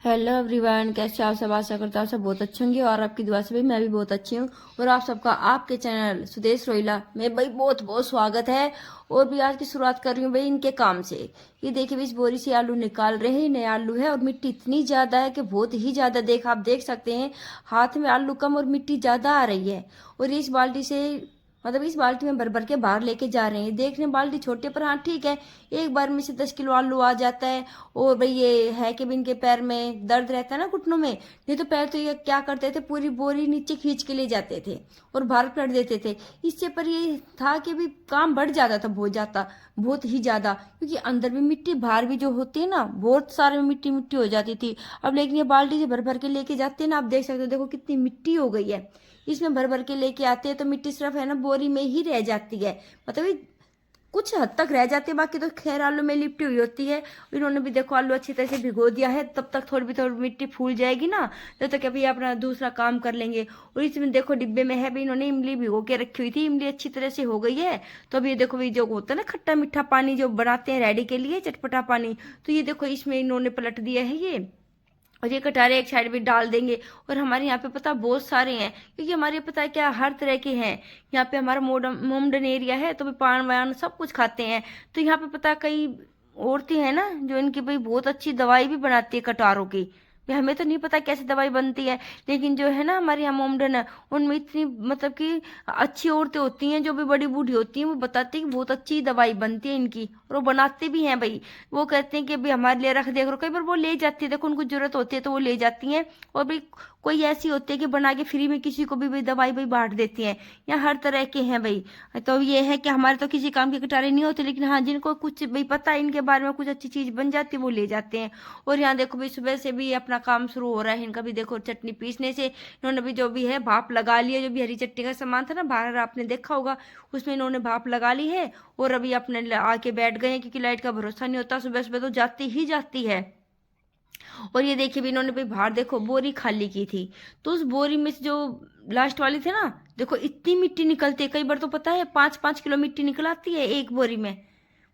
Hello everyone, कैसे आप सब? आशा करता हूँ सब बहुत अच्छे होंगे और आपकी दुआ से भी मैं भी बहुत अच्छी हूँ। और आप सबका आपके चैनल सुदेश रोहिला में भाई बहुत बहुत स्वागत है। और भी आज की शुरुआत कर रही हूँ भाई इनके काम से। ये देखिए भाई, इस बोरी से आलू निकाल रहे हैं, नए आलू है और मिट्टी इतनी ज्यादा है कि बहुत ही ज्यादा, आप देख सकते हैं हाथ में आलू कम और मिट्टी ज्यादा आ रही है। और ये इस बाल्टी से, मतलब इस बाल्टी में भर भर के बाहर लेके जा रहे हैं। देखने बाल्टी छोटे पर हाँ ठीक है, एक बार में से 10 किलो आलू आ जाता है। और भाई ये है कि भी इनके पैर में दर्द रहता है ना, घुटनों में, नहीं तो पैर तो ये क्या करते थे, पूरी बोरी नीचे खींच के ले जाते थे और बाहर कर देते थे। इससे पर ये था कि भी काम बढ़ जाता था, बहुत ही ज्यादा, क्योंकि अंदर भी मिट्टी बाहर भी जो होती है ना, बहुत सारे मिट्टी मिट्टी हो जाती थी। अब लेकिन ये बाल्टी से भर भर के लेके जाते हैं ना, आप देख सकते हो, देखो कितनी मिट्टी हो गई है। इसमें भर भर के लेके आते हैं तो मिट्टी सिर्फ है ना बोरी में ही रह जाती है, मतलब कुछ हद तक रह जाती है, बाकी तो खैर आलू में लिपटी हुई होती है। इन्होंने भी देखो आलू अच्छी तरह से भिगो दिया है, तब तक थोड़ी मिट्टी फूल जाएगी ना, तब तक अभी अपना दूसरा काम कर लेंगे। और इसमें देखो डिब्बे में है भी, इन्होंने इमली भिगो के रखी हुई थी, इमली अच्छी तरह से हो गई है। तो अभी ये देखो भी, जो होता है ना खट्टा मीठा पानी जो बनाते हैं रेडी के लिए, चटपटा पानी, तो ये देखो इसमें इन्होंने पलट दिया है ये। और ये कटारे एक साइड भी डाल देंगे। और हमारे यहाँ पे पता बहुत सारे हैं, क्योंकि हमारे यहाँ पता है क्या, हर तरह के हैं। यहाँ पे हमारा मोमडन एरिया है, तो भी पान वान सब कुछ खाते हैं। तो यहाँ पे पता कई औरतें हैं ना जो इनकी भाई बहुत अच्छी दवाई भी बनाती है कटारों की। भाई हमें तो नहीं पता कैसे दवाई बनती है, लेकिन जो है ना हमारे यहाँ मोमडन है, उनमें इतनी मतलब कि अच्छी औरतें होती हैं जो भी बड़ी बूढ़ी होती हैं, वो बताती हैं कि बहुत अच्छी दवाई बनती है इनकी, और वो बनाते भी हैं भाई। वो कहते हैं कि भाई हमारे लिए रख दिया करो, कई बार वो ले जाती है, देखो उनको जरूरत होती है तो वो ले जाती हैं। और भाई कोई ऐसी होती है कि बना के फ्री में किसी को भी भाई दवाई भाई बांट देती हैं। यहाँ हर तरह के हैं भाई। तो ये है कि हमारे तो किसी काम के कटारे नहीं होते, लेकिन हाँ जिनको कुछ भाई पता है इनके बारे में, कुछ अच्छी चीज बन जाती है, वो ले जाते हैं। और यहाँ देखो भाई सुबह से भी अपना काम शुरू हो रहा है इनका भी। देखो चटनी पीसने से इन्होंने भी जो भी है भाप लगा लिया, जो भी हरी चटनी का सामान था ना बाहर आपने देखा होगा, उसमें इन्होंने भाप लगा ली है। और अभी अपने आके बैठ गए हैं, क्योंकि लाइट का भरोसा नहीं होता, सुबह सुबह तो जाती ही जाती है। और ये देखिए भी इन्होंने भी बाहर देखो बोरी खाली की थी, तो उस बोरी में से जो लास्ट वाली थी ना, देखो इतनी मिट्टी निकलती है, कई बार तो पता है 5-5 किलो मिट्टी निकल आती है एक बोरी में,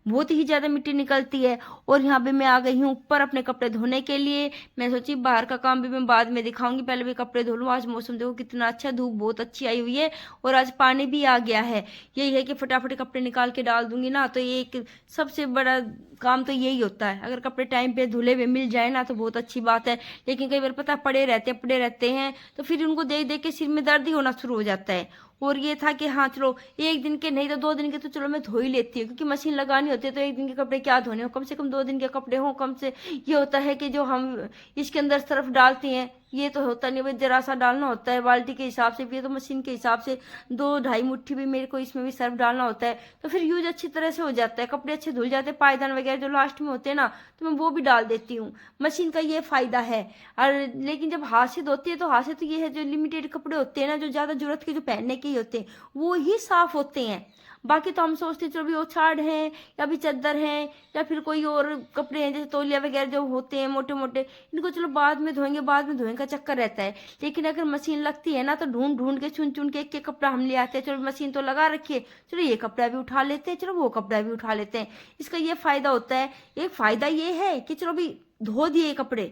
बहुत ही ज्यादा मिट्टी निकलती है। और यहाँ पे मैं आ गई हूँ ऊपर अपने कपड़े धोने के लिए। मैं सोची बाहर का काम भी मैं बाद में दिखाऊंगी, पहले भी कपड़े धो लूँ। आज मौसम देखो कितना अच्छा, धूप बहुत अच्छी आई हुई है और आज पानी भी आ गया है। यही है कि फटाफट कपड़े निकाल के डाल दूंगी ना, तो ये एक सबसे बड़ा काम तो यही होता है, अगर कपड़े टाइम पे धुले हुए मिल जाए ना तो बहुत अच्छी बात है। लेकिन कई बार पता पड़े रहते हैं तो फिर उनको देख देख के सिर में दर्द ही होना शुरू हो जाता है। और ये था कि हाँ चलो, एक दिन के नहीं तो 2 दिन के तो चलो मैं धो ही लेती हूँ, क्योंकि मशीन लगानी होती है तो एक दिन के कपड़े क्या धोने हो, कम से कम 2 दिन के कपड़े हों कम से। ये होता है कि जो हम इसके अंदर सर्फ डालते हैं, ये तो होता नहीं भाई, जरा सा डालना होता है बाल्टी के हिसाब से भी, ये तो मशीन के हिसाब से 2-2.5 मुट्ठी भी मेरे को इसमें भी सर्फ डालना होता है। तो फिर यूज अच्छी तरह से हो जाता है, कपड़े अच्छे धुल जाते हैं, पायदान वगैरह जो लास्ट में होते हैं ना, तो मैं वो भी डाल देती हूँ। मशीन का ये फायदा है। और लेकिन जब हाथ से धोती है तो हाथ से तो ये है, जो लिमिटेड कपड़े होते हैं ना, जो ज्यादा जरूरत के जो पहनने के ही होते हैं, वो ही साफ होते हैं। बाकी तो हम सोचते हैं चलो भी वो छाड़ है या भी चादर है या फिर कोई और कपड़े हैं, जैसे तौलिया वगैरह जो होते हैं मोटे मोटे, इनको चलो बाद में धोएंगे का चक्कर रहता है। लेकिन अगर मशीन लगती है ना, तो ढूंढ ढूंढ के चुन चुन के एक एक कपड़ा हम ले आते हैं, चलो मशीन तो लगा रखी है, चलो ये कपड़ा भी उठा लेते हैं, चलो वो कपड़ा भी उठा लेते हैं। इसका ये फायदा होता है। एक फायदा ये है कि चलो भी धो दिए कपड़े,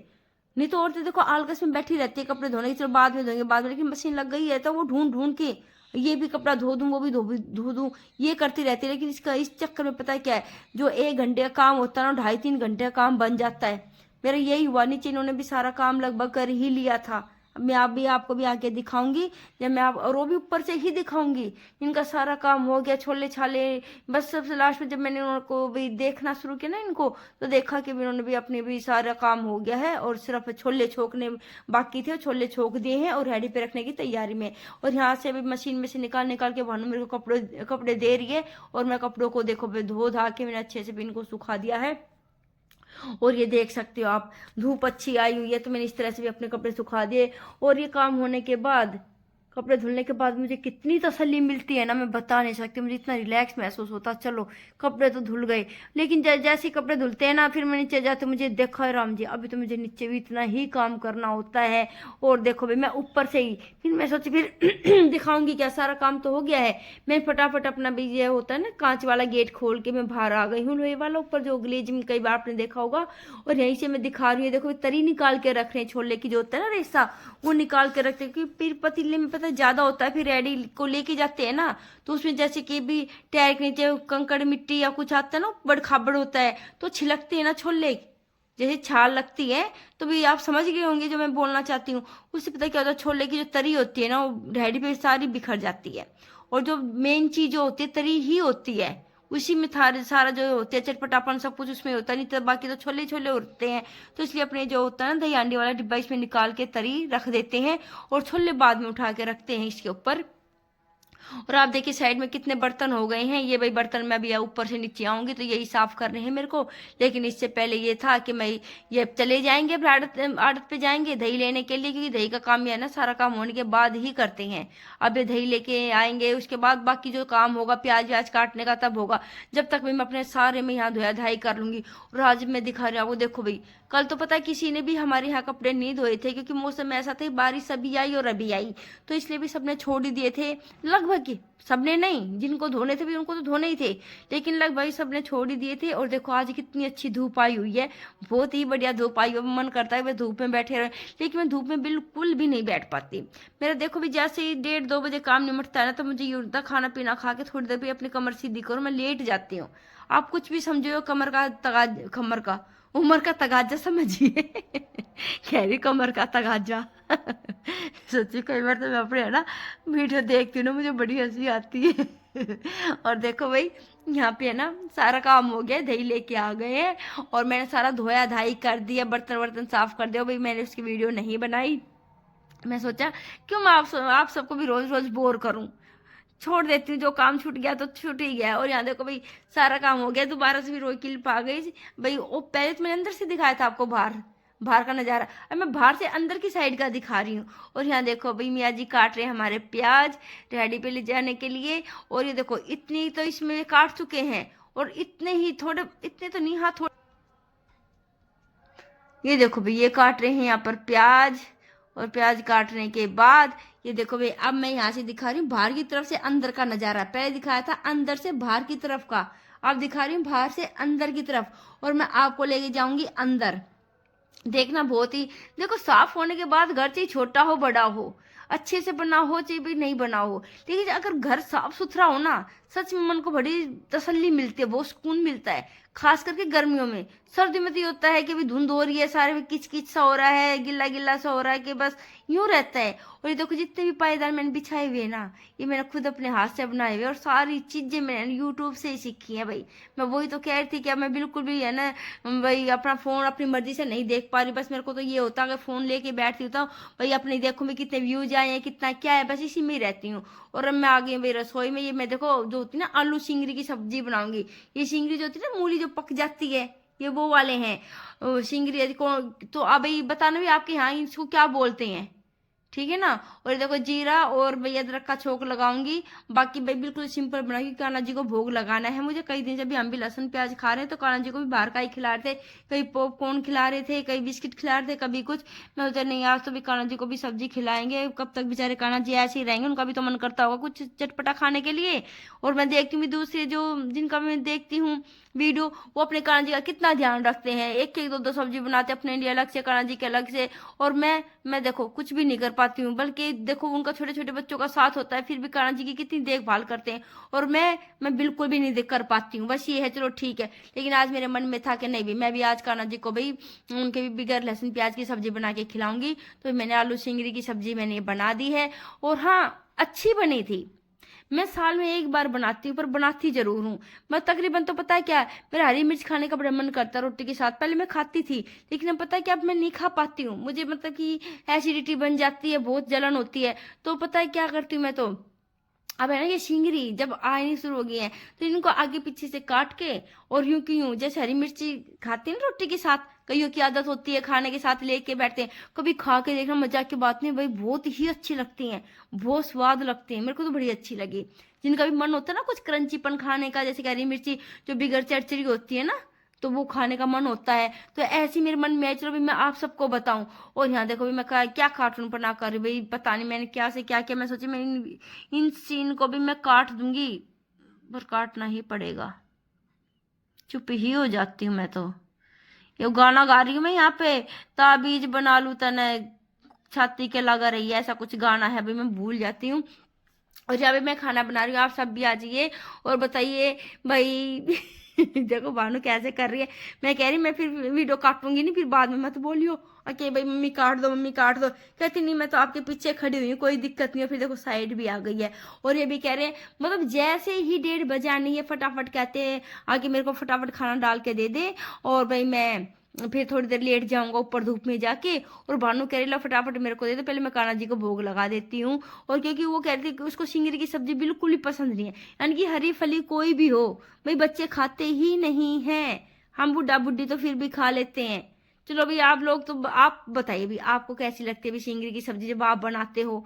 नहीं तो औरतें देखो आलकस में बैठी रहती है कपड़े धोने की, चलो बाद में धोएंगे बाद में, लेकिन मशीन लग गई है तो वो ढूंढ ढूंढ के ये भी कपड़ा धो दूं वो भी धो दूं, ये करती रहती है। लेकिन इसका इस चक्कर में पता है क्या है, जो 1 घंटे का काम होता है ना, 2.5-3 घंटे का काम बन जाता है। मेरा यही हुआ, नीचे इन्होंने भी सारा काम लगभग कर ही लिया था। अब मैं आप भी आपको भी आके दिखाऊंगी, जब मैं आप, और वो भी ऊपर से ही दिखाऊंगी। इनका सारा काम हो गया, छोले छाले, बस सबसे लास्ट में जब मैंने उनको भी देखना शुरू किया ना इनको, तो देखा कि इन्होंने भी अपने भी सारा काम हो गया है और सिर्फ छोले छोकने बाकी थे, छोले छोक दिए हैं और रेडी पे रखने की तैयारी में। और यहाँ से अभी मशीन में से निकाल निकाल के भानु मेरे को कपड़े कपड़े दे रही है। और मैं कपड़ों को देखो धो धा के मैंने अच्छे से भी इनको सुखा दिया है। और ये देख सकते हो आप, धूप अच्छी आई हुई है तो मैंने इस तरह से भी अपने कपड़े सुखा दिए। और ये काम होने के बाद कपड़े धुलने के बाद मुझे कितनी तसल्ली मिलती है ना, मैं बता नहीं सकती। मुझे इतना रिलैक्स महसूस होता, चलो कपड़े तो धुल गए। लेकिन जैसे ही कपड़े धुलते हैं ना, फिर मैं नीचे जाते, मुझे देखो राम जी, अभी तो मुझे नीचे भी इतना ही काम करना होता है। और देखो भाई, मैं ऊपर से ही फिर मैं सोची फिर दिखाऊंगी क्या, सारा काम तो हो गया है। मैं फटाफट अपना भी ये होता है ना कांच वाला गेट खोल के मैं बाहर आ गई हूँ, लोहे वाला ऊपर जो ग्लेज में कई बार आपने देखा होगा। और यहीं से मैं दिखा रही हूँ, देखो तरी निकाल के रख रहे हैं, छोले की जो होता है ना रेसा, वो निकाल के रखते हैं। क्योंकि फिर पतीले में पता ज्यादा होता है, फिर रेडी को लेके जाते हैं ना, तो उसमें जैसे कि भी टायर के नीचे कंकड़ मिट्टी या कुछ आता है ना, बड़ खाबड़ होता है, तो छिलकते हैं ना छोले, जैसे छाल लगती है। तो भी आप समझ गए होंगे जो मैं बोलना चाहती हूँ। उससे पता क्या होता है, छोले की जो तरी होती है ना, वो रेडी पे सारी बिखर जाती है। और जो मेन चीज जो होती है तरी ही होती है, उसी में थारे सारा जो होता है चटपटापन सब कुछ उसमें होता है, नहीं तो बाकी तो छोले छोले होते हैं। तो इसलिए अपने जो होता है ना दही हांडी वाला डिब्बा, इसमें निकाल के तरी रख देते हैं और छोले बाद में उठा के रखते हैं इसके ऊपर। और आप देखिए साइड में कितने बर्तन हो गए हैं। ये भाई बर्तन मैं भी ऊपर से नीचे आऊंगी तो यही साफ करने हैं मेरे को। लेकिन इससे पहले ये था कि मैं ये चले जाएंगे आड़त आड़त पे जाएंगे दही लेने के लिए, क्योंकि दही का काम ये है ना, सारा काम होने के बाद ही करते हैं। अब ये दही लेके आएंगे, उसके बाद बाकी जो काम होगा प्याज व्याज काटने का तब होगा। जब तक मैं अपने सारे में यहाँ धोया धाई कर लूंगी। और आज मैं दिखा रही हूँ, देखो भाई कल तो पता है किसी ने भी हमारे यहाँ कपड़े नहीं धोए थे, क्योंकि मौसम ऐसा था, बारिश अभी आई और अभी आई, तो इसलिए भी सबने छोड़ ही दिए थे। लगभग ही सबने नहीं, जिनको धोने थे भी उनको तो धोने ही थे, लेकिन लगभग सबने छोड़ ही दिए थे। और देखो आज कितनी अच्छी धूप आई हुई है, बहुत ही बढ़िया धूप आई हुई। मन करता है मैं धूप में बैठे रहे, लेकिन मैं धूप में बिल्कुल भी नहीं बैठ पाती। मेरा देखो भी जैसे ही 1:30-2 बजे काम निमटता है ना, तो मुझे ये होता है खाना पीना खा के थोड़ी देर भी अपनी कमर सीधी करो, मैं लेट जाती हूँ। आप कुछ भी समझो, कमर का तगाज, कमर का उमर का तगाजा समझिए। कह रही कमर का तगाजा। सच्ची कई बार तो मैं अपने है ना वीडियो देखती हूँ ना, मुझे बड़ी हंसी आती है। और देखो भाई यहाँ पे है ना सारा काम हो गया, दही लेके आ गए हैं और मैंने सारा धोया धाई कर दिया, बर्तन वर्तन साफ कर दिया। भाई मैंने उसकी वीडियो नहीं बनाई, मैं सोचा क्यों मैं आप सबको भी रोज रोज बोर करूं, छोड़ देती हूँ। जो काम छूट गया तो छूट ही गया। और यहाँ देखो भाई सारा काम हो गया, दोबारा से भी रोई क्लिप आ गई भाई। वो पहले तो मैंने अंदर से दिखाया था आपको, बाहर बाहर का नजारा, अब मैं बाहर से अंदर की साइड का दिखा रही हूँ। और यहाँ देखो भाई मियाँ जी काट रहे हैं हमारे प्याज रेडी पे ले जाने के लिए। और ये देखो इतनी तो इसमें काट चुके हैं, और इतने ही थोड़े, इतने तो नहीं, हाँ थोड़े। ये देखो भाई ये काट रहे हैं यहाँ पर प्याज। और प्याज काटने के बाद ये देखो भाई अब मैं यहाँ से दिखा रही हूँ बाहर की तरफ से अंदर का नजारा। पहले दिखाया था अंदर से बाहर की तरफ का, अब दिखा रही हूँ बाहर से अंदर की तरफ। और मैं आपको लेके जाऊंगी अंदर, देखना बहुत ही। देखो साफ होने के बाद घर चाहे छोटा हो बड़ा हो, अच्छे से बना हो चाहे भी नहीं बना हो, लेकिन अगर घर साफ सुथरा हो ना, सच में मन को बड़ी तसल्ली मिलती है, बहुत सुकून मिलता है। खास करके गर्मियों में। सर्दी में तो ये होता है कि भी धुंध हो रही है, सारे में किच किच सा हो रहा है, गिल्ला गिल्ला सा हो रहा है, कि बस यूं रहता है। और ये देखो जितने भी पायदान मैंने बिछाए हुए ना, ये मैंने खुद अपने हाथ से बनाए हुए, और सारी चीजें मैंने यूट्यूब से ही सीखी है भाई। मैं वही तो कह रही थी कि अब मैं बिल्कुल भी है ना भाई अपना फोन अपनी मर्जी से नहीं देख पा रही। बस मेरे को तो ये होता है कि फोन लेके बैठती हूँ भाई अपने देखूँ मैं कितने व्यूज आए हैं, कितना क्या है, बस इसी में ही रहती हूँ। और अब मैं आ गई भाई रसोई में। ये मैं देखो जो होती है ना आलू सिंगरी की सब्जी बनाऊंगी। ये सिंगरी जो होती है ना मूली जो पक जाती है, ये वो वाले हैं सिंगरी को। तो अब ये बताना भी आपके यहाँ इसको क्या बोलते हैं, ठीक है ना। और ये देखो जीरा और भाई अदरक का छोंक लगाऊंगी। बाकी भाई बिल्कुल सिंपल बनाऊंगी, कान्हा जी को भोग लगाना है मुझे। कई दिन से भी हम भी लहसुन प्याज खा रहे हैं, तो कान्हा जी को भी बाहर का ही खिला रहे थे, कहीं पॉपकॉर्न खिला रहे थे, कहीं बिस्किट खिला रहे थे, कभी कुछ। मैं सोचा नहीं आज तो भी कान्हा जी को भी सब्जी खिलाएंगे, कब तक बेचारे कान्हा जी ऐसे ही रहेंगे, उनका भी तो मन करता होगा कुछ चटपटा खाने के लिए। और मैं देखती हूँ दूसरे जो जिनका मैं देखती हूँ वीडियो, वो अपने कान्हा जी का कितना ध्यान रखते हैं, एक एक दो दो सब्जी बनाते अपने लिए अलग से, कान्हा जी के अलग से। और मैं देखो कुछ भी नहीं कर पाती हूँ, बल्कि देखो उनका छोटे छोटे बच्चों का साथ होता है, फिर भी कान्हा जी की कितनी देखभाल करते हैं। और मैं बिल्कुल भी नहीं कर पाती हूँ। बस ये है चलो ठीक है। लेकिन आज मेरे मन में था कि नहीं भी मैं भी आज कान्हा जी को भाई उनके भी बगैर लहसुन प्याज की सब्जी बना के खिलाऊंगी। तो मैंने आलू सिंगरी की सब्जी मैंने बना दी है। और हाँ अच्छी बनी थी। मैं साल में एक बार बनाती हूँ, पर बनाती जरूर हूँ। मैं तकरीबन तो पता है क्या, मेरा हरी मिर्च खाने का बड़ा मन करता है रोटी के साथ। पहले मैं खाती थी, लेकिन अब पता है क्या, अब मैं नहीं खा पाती हूँ। मुझे मतलब कि एसिडिटी बन जाती है, बहुत जलन होती है। तो पता है क्या करती हूँ मैं, तो अब है ना ये शिंगरी जब आनी शुरू हो गई है, तो इनको आगे पीछे से काट के और यूं की यूं, जैसे हरी मिर्ची खाते हैं ना रोटी के साथ, कईयों की आदत होती है खाने के साथ लेके बैठते हैं, कभी खा के देखना, मजाक की बात नहीं भाई, बहुत ही अच्छी लगती हैं, बहुत स्वाद लगती हैं, मेरे को तो बड़ी अच्छी लगी। जिनका भी मन होता है ना कुछ क्रंचीपन खाने का, जैसे कि हरी मिर्ची जो बिगड़ चरचरी होती है ना, तो वो खाने का मन होता है, तो ऐसे ही मेरे मन में है, चलो भी मैं आप सबको बताऊं। और यहाँ देखो भी मैं क्या कार्टून पर ना कर रही भाई, पता नहीं मैंने क्या से क्या किया, मैं सोची मैं इन सीन को भी मैं काट दूंगी, पर काटना ही पड़ेगा, चुप ही हो जाती हूँ मैं तो। ये गाना गा रही हूँ मैं यहाँ पे, ताबीज बना लू तने छाती के लगा रही है, ऐसा कुछ गाना है, अभी मैं भूल जाती हूँ। और यहाँ पे मैं खाना बना रही हूँ, आप सब भी आ जाइए और बताइए भाई। देखो भानु कैसे कर रही है, मैं कह रही मैं फिर वीडियो काटूंगी नहीं, फिर बाद में मत बोलियो ओके भाई मम्मी काट दो, मम्मी काट दो, कहती नहीं मैं तो आपके पीछे खड़ी हुई हूँ, कोई दिक्कत नहीं है। फिर देखो साइड भी आ गई है, और ये भी कह रहे हैं मतलब जैसे ही 1:30 बजे आनी है फटाफट कहते हैं आगे मेरे को फटाफट खाना डाल के दे दे, और भाई मैं फिर थोड़ी देर लेट जाऊंगा ऊपर धूप में जाके। और भानु कह रही ला फटाफट मेरे को दे दे, पहले मैं कान्हा जी को भोग लगा देती हूँ। और क्योंकि वो कह रही थी कि उसको सिंगरी की सब्जी बिल्कुल ही पसंद नहीं है, यानी कि हरी फली कोई भी हो भाई बच्चे खाते ही नहीं हैं, हम बुढ़ा बुढ़ी तो फिर भी खा लेते हैं। चलो भाई आप लोग तो आप बताइए भी आपको कैसी लगती है भी सिंगरी की सब्जी जब आप बनाते हो।